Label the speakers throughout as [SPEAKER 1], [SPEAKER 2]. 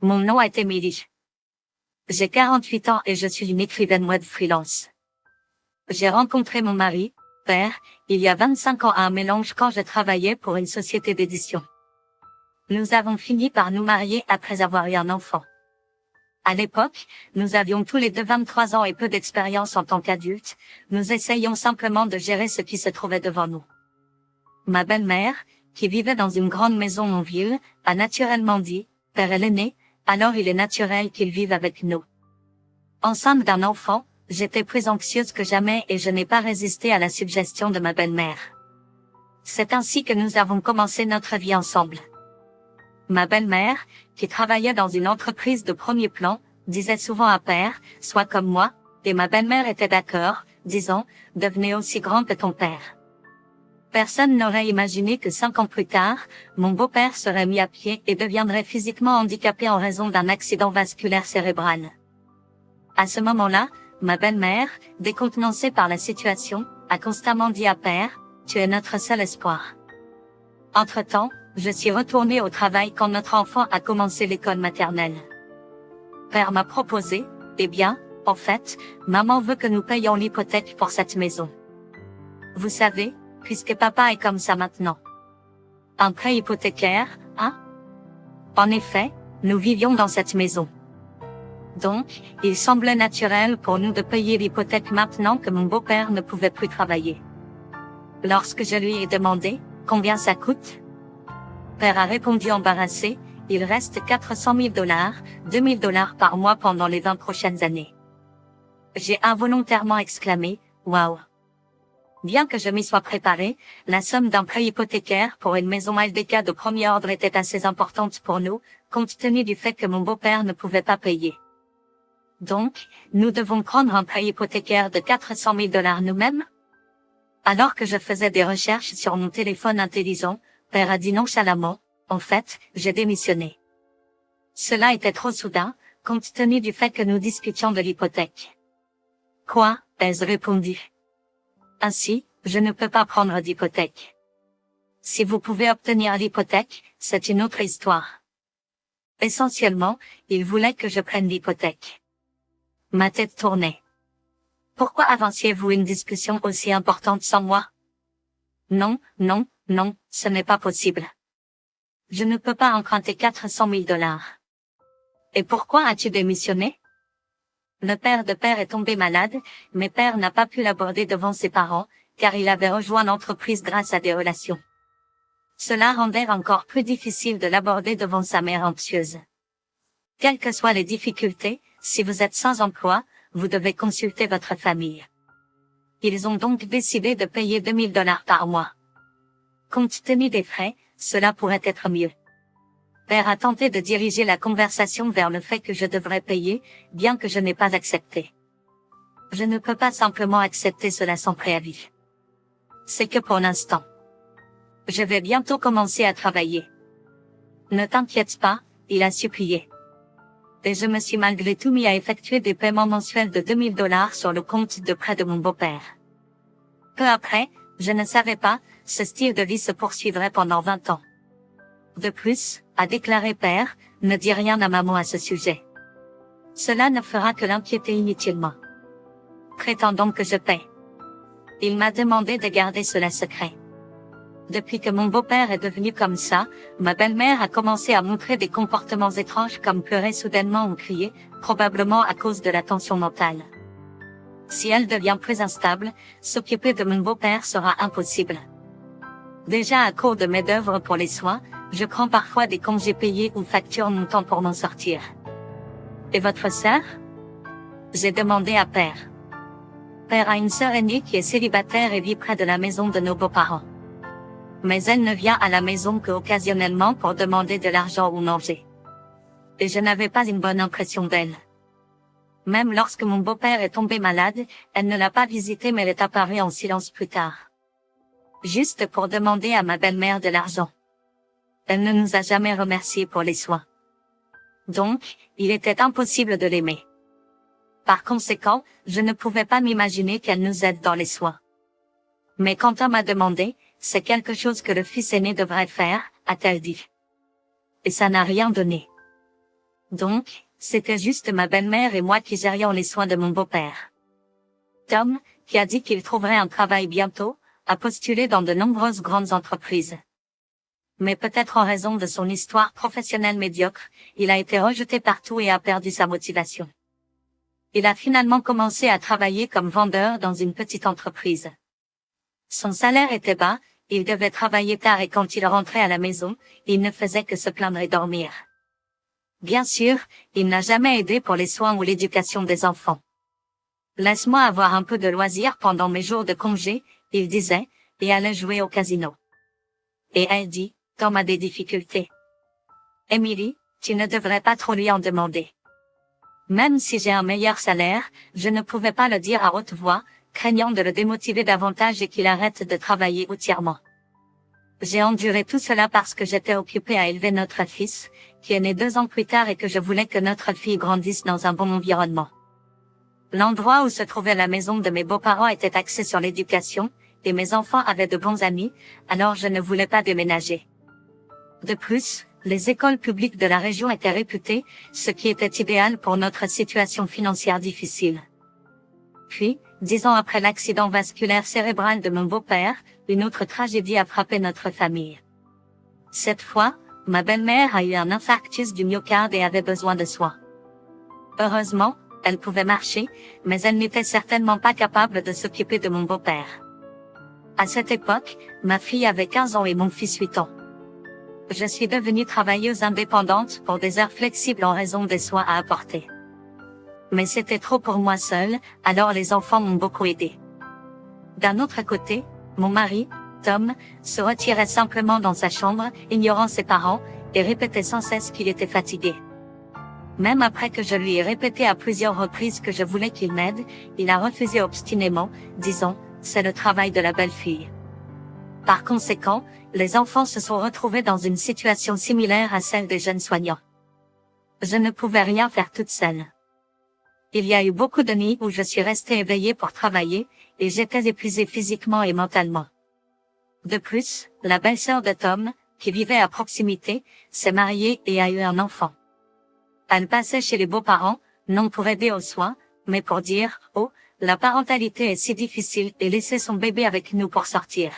[SPEAKER 1] Mon nom est Émilie. J'ai 48 ans et je suis une écrivaine web freelance. J'ai rencontré mon mari, père, il y a 25 ans à un mélange quand je travaillais pour une société d'édition. Nous avons fini par nous marier après avoir eu un enfant. À l'époque, nous avions tous les deux 23 ans et peu d'expérience en tant qu'adultes, nous essayions simplement de gérer ce qui se trouvait devant nous. Ma belle-mère, qui vivait dans une grande maison en ville, a naturellement dit, « Père est l'aîné, alors il est naturel qu'il vive avec nous. » Enceinte d'un enfant, j'étais plus anxieuse que jamais et je n'ai pas résisté à la suggestion de ma belle-mère. C'est ainsi que nous avons commencé notre vie ensemble. Ma belle-mère, qui travaillait dans une entreprise de premier plan, disait souvent à père, « Sois comme moi », et ma belle-mère était d'accord, disant, « Devenez aussi grand que ton père ». Personne n'aurait imaginé que 5 ans plus tard, mon beau-père serait mis à pied et deviendrait physiquement handicapé en raison d'un accident vasculaire cérébral. À ce moment-là, ma belle-mère, décontenancée par la situation, a constamment dit à père, « Tu es notre seul espoir ». Entre-temps, je suis retournée au travail quand notre enfant a commencé l'école maternelle. Père m'a proposé, « Eh bien, en fait, maman veut que nous payions l'hypothèque pour cette maison. Vous savez, puisque papa est comme ça maintenant. Un prêt hypothécaire, hein? » En effet, nous vivions dans cette maison. Donc, il semblait naturel pour nous de payer l'hypothèque maintenant que mon beau-père ne pouvait plus travailler. Lorsque je lui ai demandé, combien ça coûte? Père a répondu embarrassé, il reste 400 000 $, 2 000 $ par mois pendant les 20 prochaines années. J'ai involontairement exclamé, waouh! Bien que je m'y sois préparé, la somme d'un prêt hypothécaire pour une maison LDK de premier ordre était assez importante pour nous, compte tenu du fait que mon beau-père ne pouvait pas payer. Donc, nous devons prendre un prêt hypothécaire de 400 000 $ nous-mêmes? Alors que je faisais des recherches sur mon téléphone intelligent, père a dit nonchalamment, « En fait, j'ai démissionné. » Cela était trop soudain, compte tenu du fait que nous discutions de l'hypothèque. « Quoi ?» ai-je répondu. Ainsi, je ne peux pas prendre d'hypothèque. Si vous pouvez obtenir l'hypothèque, c'est une autre histoire. Essentiellement, il voulait que je prenne l'hypothèque. Ma tête tournait. Pourquoi avanciez-vous une discussion aussi importante sans moi? Non, non, non, ce n'est pas possible. Je ne peux pas emprunter 400 000 $. Et pourquoi as-tu démissionné? Le père de père est tombé malade, mais père n'a pas pu l'aborder devant ses parents, car il avait rejoint l'entreprise grâce à des relations. Cela rendait encore plus difficile de l'aborder devant sa mère anxieuse. Quelles que soient les difficultés, si vous êtes sans emploi, vous devez consulter votre famille. Ils ont donc décidé de payer 2 000 $ par mois. Compte tenu des frais, cela pourrait être mieux. Père a tenté de diriger la conversation vers le fait que je devrais payer, bien que je n'ai pas accepté. Je ne peux pas simplement accepter cela sans préavis. C'est que pour l'instant. Je vais bientôt commencer à travailler. Ne t'inquiète pas, il a supplié. Et je me suis malgré tout mis à effectuer des paiements mensuels de 2 000 $ sur le compte de prêt de mon beau-père. Peu après, je ne savais pas, ce style de vie se poursuivrait pendant 20 ans. De plus, a déclaré père, ne dis rien à maman à ce sujet. Cela ne fera que l'inquiéter inutilement. Prétendons que je paie. Il m'a demandé de garder cela secret. Depuis que mon beau-père est devenu comme ça, ma belle-mère a commencé à montrer des comportements étranges comme pleurer soudainement ou crier, probablement à cause de la tension mentale. Si elle devient plus instable, s'occuper de mon beau-père sera impossible. Déjà à court de main-d'œuvre pour les soins, je prends parfois des congés payés ou factures montant pour m'en sortir. Et votre sœur? J'ai demandé à père. Père a une sœur aînée qui est célibataire et vit près de la maison de nos beaux-parents. Mais elle ne vient à la maison qu'occasionnellement pour demander de l'argent ou manger. Et je n'avais pas une bonne impression d'elle. Même lorsque mon beau-père est tombé malade, elle ne l'a pas visité mais elle est apparue en silence plus tard. Juste pour demander à ma belle-mère de l'argent. Elle ne nous a jamais remerciés pour les soins. Donc, il était impossible de l'aimer. Par conséquent, je ne pouvais pas m'imaginer qu'elle nous aide dans les soins. Mais quand on m'a demandé, c'est quelque chose que le fils aîné devrait faire, a-t-elle dit. Et ça n'a rien donné. Donc, c'était juste ma belle-mère et moi qui gérions les soins de mon beau-père. Tom, qui a dit qu'il trouverait un travail bientôt, a postulé dans de nombreuses grandes entreprises. Mais peut-être en raison de son histoire professionnelle médiocre, il a été rejeté partout et a perdu sa motivation. Il a finalement commencé à travailler comme vendeur dans une petite entreprise. Son salaire était bas, il devait travailler tard et quand il rentrait à la maison, il ne faisait que se plaindre et dormir. Bien sûr, il n'a jamais aidé pour les soins ou l'éducation des enfants. Laisse-moi avoir un peu de loisirs pendant mes jours de congé, il disait, et allait jouer au casino. Et elle dit, Tom a des difficultés. Emily, tu ne devrais pas trop lui en demander. Même si j'ai un meilleur salaire, je ne pouvais pas le dire à haute voix, craignant de le démotiver davantage et qu'il arrête de travailler entièrement. J'ai enduré tout cela parce que j'étais occupée à élever notre fils, qui est né 2 ans plus tard et que je voulais que notre fille grandisse dans un bon environnement. L'endroit où se trouvait la maison de mes beaux-parents était axé sur l'éducation, et mes enfants avaient de bons amis, alors je ne voulais pas déménager. De plus, les écoles publiques de la région étaient réputées, ce qui était idéal pour notre situation financière difficile. Puis, 10 ans après l'accident vasculaire cérébral de mon beau-père, une autre tragédie a frappé notre famille. Cette fois, ma belle-mère a eu un infarctus du myocarde et avait besoin de soins. Heureusement, elle pouvait marcher, mais elle n'était certainement pas capable de s'occuper de mon beau-père. À cette époque, ma fille avait 15 ans et mon fils 8 ans. Je suis devenue travailleuse indépendante pour des heures flexibles en raison des soins à apporter. Mais c'était trop pour moi seule, alors les enfants m'ont beaucoup aidé. D'un autre côté, mon mari, Tom, se retirait simplement dans sa chambre, ignorant ses parents, et répétait sans cesse qu'il était fatigué. Même après que je lui ai répété à plusieurs reprises que je voulais qu'il m'aide, il a refusé obstinément, disant, c'est le travail de la belle-fille. Par conséquent, les enfants se sont retrouvés dans une situation similaire à celle des jeunes soignants. Je ne pouvais rien faire toute seule. Il y a eu beaucoup de nuits où je suis restée éveillée pour travailler, et j'étais épuisée physiquement et mentalement. De plus, la belle-sœur de Tom, qui vivait à proximité, s'est mariée et a eu un enfant. Elle passait chez les beaux-parents, non pour aider aux soins, mais pour dire, oh, la parentalité est si difficile et laisser son bébé avec nous pour sortir.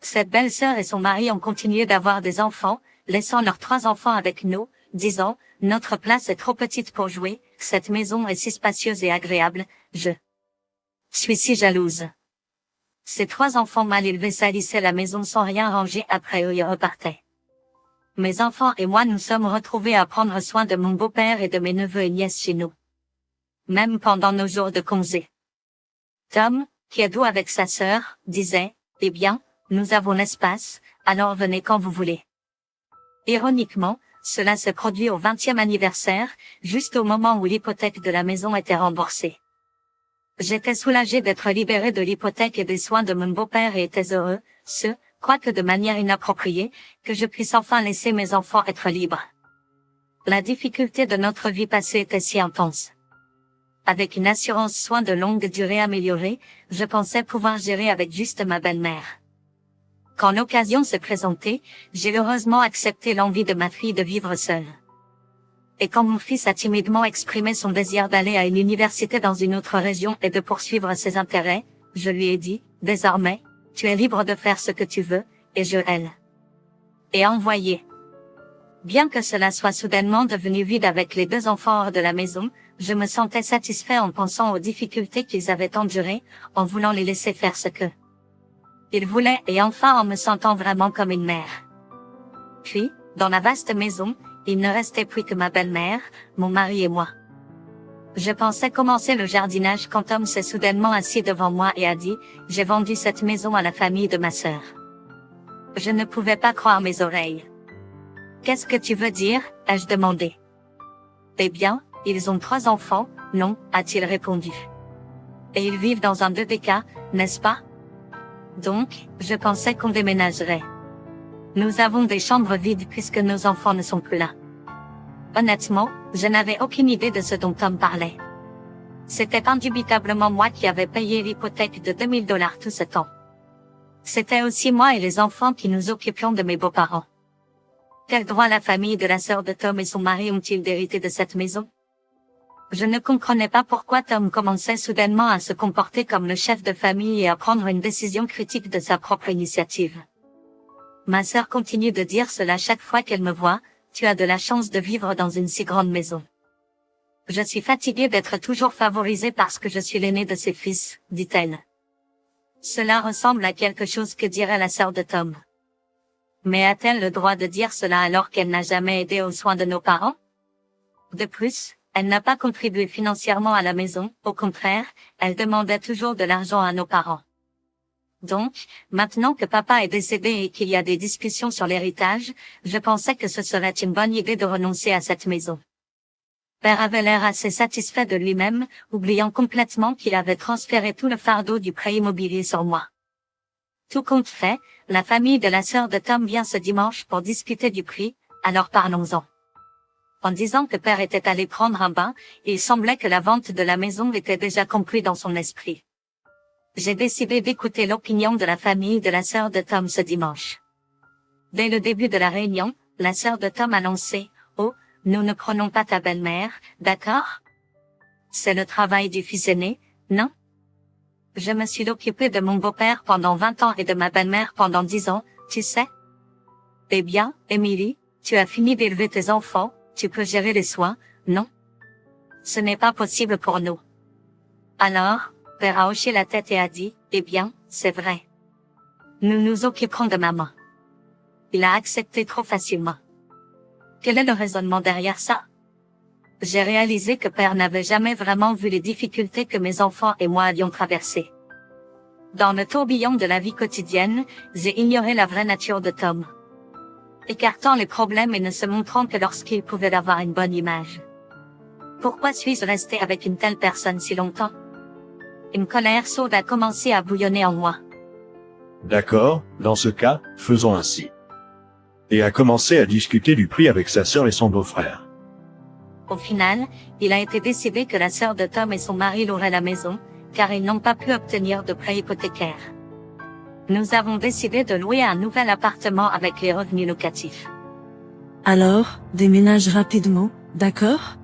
[SPEAKER 1] Cette belle-sœur et son mari ont continué d'avoir des enfants, laissant leurs 3 enfants avec nous, disant, notre place est trop petite pour jouer, cette maison est si spacieuse et agréable, je suis si jalouse. Ces 3 enfants mal élevés salissaient la maison sans rien ranger après eux et repartaient. Mes enfants et moi nous sommes retrouvés à prendre soin de mon beau-père et de mes neveux et nièces chez nous. Même pendant nos jours de congé. Tom, qui est doux avec sa sœur, disait, eh bien, nous avons l'espace, alors venez quand vous voulez. Ironiquement, cela se produit au 20e anniversaire, juste au moment où l'hypothèque de la maison était remboursée. J'étais soulagée d'être libérée de l'hypothèque et des soins de mon beau-père et étais heureux, quoique de manière inappropriée, que je puisse enfin laisser mes enfants être libres. La difficulté de notre vie passée était si intense. Avec une assurance soins de longue durée améliorée, je pensais pouvoir gérer avec juste ma belle-mère. Quand l'occasion se présentait, j'ai heureusement accepté l'envie de ma fille de vivre seule. Et quand mon fils a timidement exprimé son désir d'aller à une université dans une autre région et de poursuivre ses intérêts, je lui ai dit, désormais, tu es libre de faire ce que tu veux, et je l'aime. Et envoyé. Bien que cela soit soudainement devenu vide avec les 2 enfants hors de la maison, je me sentais satisfait en pensant aux difficultés qu'ils avaient endurées, en voulant les laisser faire ce que ils voulaient et enfin en me sentant vraiment comme une mère. Puis, dans la vaste maison, il ne restait plus que ma belle-mère, mon mari et moi. Je pensais commencer le jardinage quand Tom s'est soudainement assis devant moi et a dit, j'ai vendu cette maison à la famille de ma sœur. Je ne pouvais pas croire mes oreilles. Qu'est-ce que tu veux dire, ai-je demandé. Eh bien, ils ont 3 enfants, non, a-t-il répondu. Et ils vivent dans un 2DK, n'est-ce pas? Donc, je pensais qu'on déménagerait. Nous avons des chambres vides puisque nos enfants ne sont plus là. Honnêtement, je n'avais aucune idée de ce dont Tom parlait. C'était indubitablement moi qui avais payé l'hypothèque de $2000 tout ce temps. C'était aussi moi et les enfants qui nous occupions de mes beaux-parents. Quel droit la famille de la sœur de Tom et son mari ont-ils d'hériter de cette maison? Je ne comprenais pas pourquoi Tom commençait soudainement à se comporter comme le chef de famille et à prendre une décision critique de sa propre initiative. Ma sœur continue de dire cela chaque fois qu'elle me voit, tu as de la chance de vivre dans une si grande maison. Je suis fatiguée d'être toujours favorisée parce que je suis l'aînée de ses fils, dit-elle. Cela ressemble à quelque chose que dirait la sœur de Tom. Mais a-t-elle le droit de dire cela alors qu'elle n'a jamais aidé aux soins de nos parents? De plus, elle n'a pas contribué financièrement à la maison, au contraire, elle demandait toujours de l'argent à nos parents. Donc, maintenant que papa est décédé et qu'il y a des discussions sur l'héritage, je pensais que ce serait une bonne idée de renoncer à cette maison. Père avait l'air assez satisfait de lui-même, oubliant complètement qu'il avait transféré tout le fardeau du prêt immobilier sur moi. Tout compte fait, la famille de la sœur de Tom vient ce dimanche pour discuter du prix, alors parlons-en. En disant que père était allé prendre un bain, il semblait que la vente de la maison était déjà conclue dans son esprit. J'ai décidé d'écouter l'opinion de la famille de la sœur de Tom ce dimanche. Dès le début de la réunion, la sœur de Tom a lancé « Oh, nous ne prenons pas ta belle-mère, d'accord? C'est le travail du fils aîné, non? Je me suis occupée de mon beau-père pendant 20 ans et de ma belle-mère pendant 10 ans, tu sais? Eh bien, Emily, tu as fini d'élever tes enfants, tu peux gérer les soins, non? Ce n'est pas possible pour nous. » Alors, père a hoché la tête et a dit, eh bien, c'est vrai. Nous nous occuperons de maman. Il a accepté trop facilement. Quel est le raisonnement derrière ça? J'ai réalisé que père n'avait jamais vraiment vu les difficultés que mes enfants et moi avions traversées. Dans le tourbillon de la vie quotidienne, j'ai ignoré la vraie nature de Tom. Écartant les problèmes et ne se montrant que lorsqu'il pouvait avoir une bonne image. Pourquoi suis-je restée avec une telle personne si longtemps? Une colère sourde a commencé à bouillonner en moi.
[SPEAKER 2] D'accord, dans ce cas, faisons ainsi. Et a commencé à discuter du prix avec sa sœur et son beau-frère.
[SPEAKER 1] Au final, il a été décidé que la sœur de Tom et son mari loueraient la maison, car ils n'ont pas pu obtenir de prêt hypothécaire. Nous avons décidé de louer un nouvel appartement avec les revenus locatifs.
[SPEAKER 3] Alors, déménage rapidement, d'accord?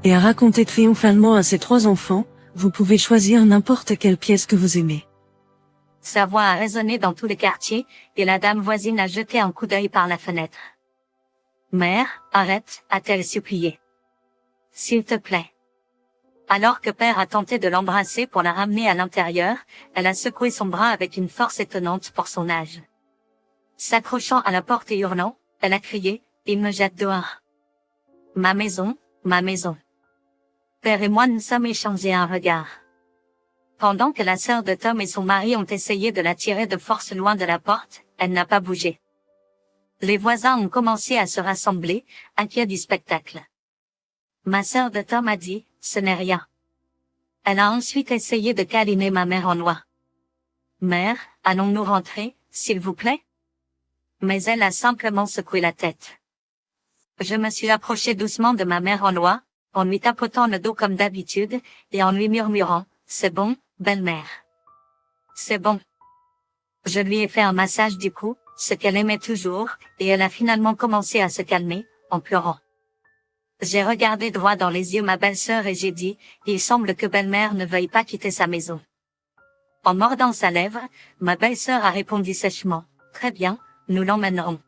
[SPEAKER 3] Et à raconter triomphalement à ses 3 enfants, vous pouvez choisir n'importe quelle pièce que vous aimez.
[SPEAKER 1] Sa voix a résonné dans tous les quartiers, et la dame voisine a jeté un coup d'œil par la fenêtre. Mère, arrête, a-t-elle supplié. S'il te plaît. Alors que père a tenté de l'embrasser pour la ramener à l'intérieur, elle a secoué son bras avec une force étonnante pour son âge. S'accrochant à la porte et hurlant, elle a crié, il me jette dehors. Ma maison, ma maison. Père et moi nous sommes échangés un regard. Pendant que la sœur de Tom et son mari ont essayé de la tirer de force loin de la porte, elle n'a pas bougé. Les voisins ont commencé à se rassembler, inquiets du spectacle. Ma sœur de Tom a dit, ce n'est rien. Elle a ensuite essayé de câliner ma mère en oie. Mère, allons-nous rentrer, s'il vous plaît? Mais elle a simplement secoué la tête. Je me suis approchée doucement de ma mère en oie, en lui tapotant le dos comme d'habitude, et en lui murmurant, c'est bon, belle-mère. C'est bon. Je lui ai fait un massage du cou, ce qu'elle aimait toujours, et elle a finalement commencé à se calmer, en pleurant. J'ai regardé droit dans les yeux ma belle-sœur et j'ai dit, il semble que belle-mère ne veuille pas quitter sa maison. En mordant sa lèvre, ma belle-sœur a répondu sèchement, très bien, nous l'emmènerons.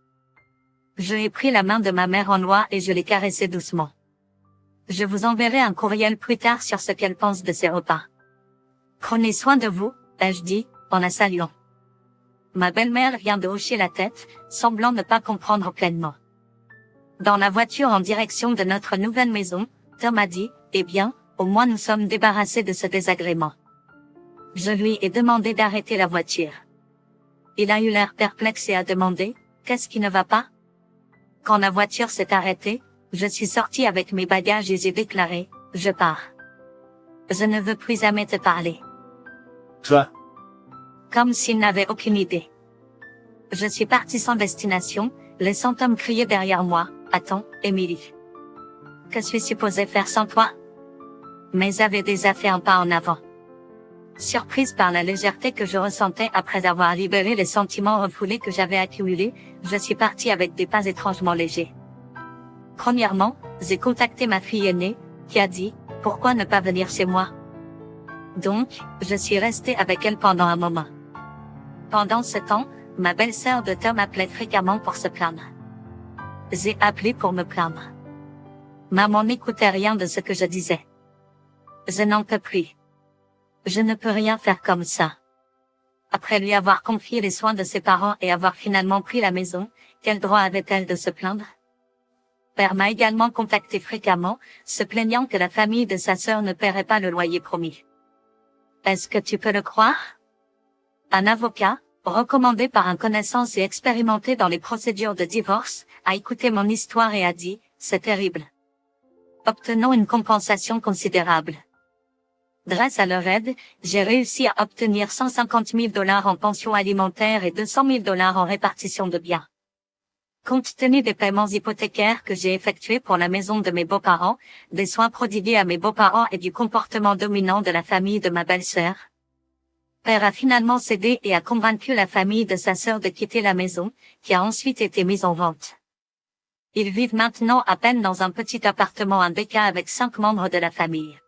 [SPEAKER 1] Je ai pris la main de ma mère en oie et je l'ai caressée doucement. Je vous enverrai un courriel plus tard sur ce qu'elle pense de ces repas. Prenez soin de vous, ai-je dit, en la saluant. Ma belle-mère vient de hocher la tête, semblant ne pas comprendre pleinement. Dans la voiture en direction de notre nouvelle maison, Tom a dit, eh bien, au moins nous sommes débarrassés de ce désagrément. Je lui ai demandé d'arrêter la voiture. Il a eu l'air perplexe et a demandé, qu'est-ce qui ne va pas? Quand la voiture s'est arrêtée, je suis sortie avec mes bagages et j'ai déclaré, je pars. Je ne veux plus jamais te parler.
[SPEAKER 2] Toi?
[SPEAKER 1] Comme s'il n'avait aucune idée. Je suis partie sans destination, laissant Tom crier derrière moi, attends, Emily. Que suis-je supposée faire sans toi? Mais avait déjà fait un pas en avant. Surprise par la légèreté que je ressentais après avoir libéré les sentiments refoulés que j'avais accumulés, je suis partie avec des pas étrangement légers. Premièrement, j'ai contacté ma fille aînée, qui a dit, pourquoi ne pas venir chez moi? Donc, je suis restée avec elle pendant un moment. Pendant ce temps, ma belle-sœur de Tom appelait fréquemment pour se plaindre. J'ai appelé pour me plaindre. Maman n'écoutait rien de ce que je disais. Je n'en peux plus. Je ne peux rien faire comme ça. Après lui avoir confié les soins de ses parents et avoir finalement pris la maison, quel droit avait-elle de se plaindre? Père m'a également contacté fréquemment, se plaignant que la famille de sa sœur ne paierait pas le loyer promis. Est-ce que tu peux le croire? Un avocat, recommandé par un connaissance et expérimenté dans les procédures de divorce, a écouté mon histoire et a dit, c'est terrible. Obtenons une compensation considérable. Grâce à leur aide, j'ai réussi à obtenir 150 000 $ en pension alimentaire et 200 000 $ en répartition de biens. Compte tenu des paiements hypothécaires que j'ai effectués pour la maison de mes beaux-parents, des soins prodigués à mes beaux-parents et du comportement dominant de la famille de ma belle-sœur, Père a finalement cédé et a convaincu la famille de sa sœur de quitter la maison, qui a ensuite été mise en vente. Ils vivent maintenant à peine dans un petit appartement 1 avec 5 membres de la famille.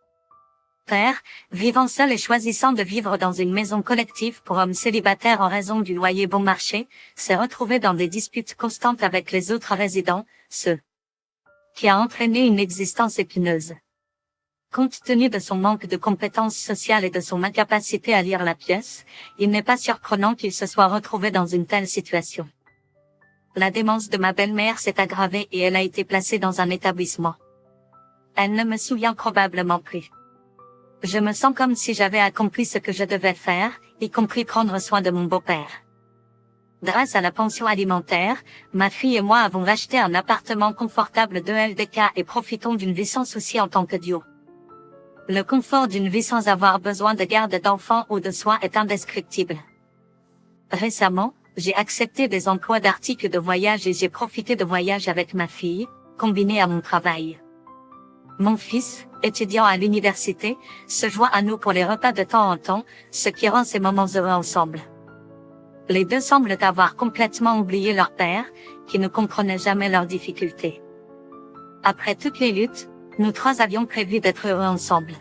[SPEAKER 1] Père, vivant seul et choisissant de vivre dans une maison collective pour hommes célibataires en raison du loyer bon marché, s'est retrouvé dans des disputes constantes avec les autres résidents, ce qui a entraîné une existence épineuse. Compte tenu de son manque de compétences sociales et de son incapacité à lire la pièce, il n'est pas surprenant qu'il se soit retrouvé dans une telle situation. La démence de ma belle-mère s'est aggravée et elle a été placée dans un établissement. Elle ne me souvient probablement plus. Je me sens comme si j'avais accompli ce que je devais faire, y compris prendre soin de mon beau-père. Grâce à la pension alimentaire, ma fille et moi avons racheté un appartement confortable de LDK et profitons d'une vie sans souci en tant que duo. Le confort d'une vie sans avoir besoin de garde d'enfants ou de soins est indescriptible. Récemment, j'ai accepté des emplois d'articles de voyage et j'ai profité de voyages avec ma fille, combiné à mon travail. Mon fils, étudiant à l'université, se joint à nous pour les repas de temps en temps, ce qui rend ces moments heureux ensemble. Les deux semblent avoir complètement oublié leur père, qui ne comprenait jamais leurs difficultés. Après toutes les luttes, nous trois avions prévu d'être heureux ensemble.